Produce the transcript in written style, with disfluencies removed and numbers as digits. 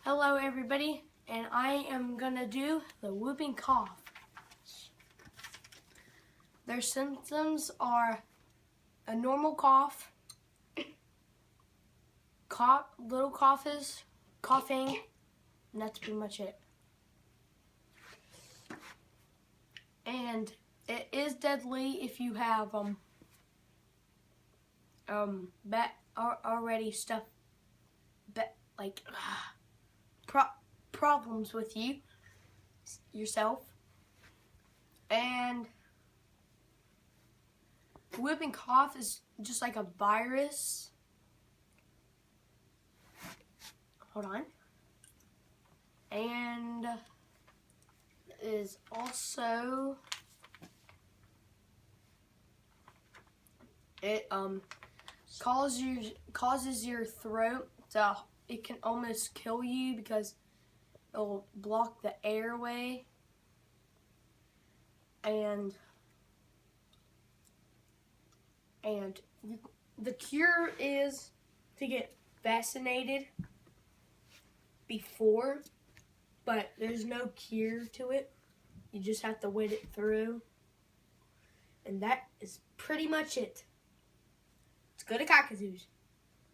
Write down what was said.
Hello everybody, and I am gonna do the whooping cough. Their symptoms are a normal cough, little coughing, and that's pretty much it. And it is deadly if you have already stuff problems with yourself. And whooping cough is just like a virus. Hold on. And is also it causes your throat to, it can almost kill you because it'll block the airway. And the cure is to get vaccinated before, but there's no cure to it. You just have to wait it through. And that is pretty much it. Let's go to Cockazoos.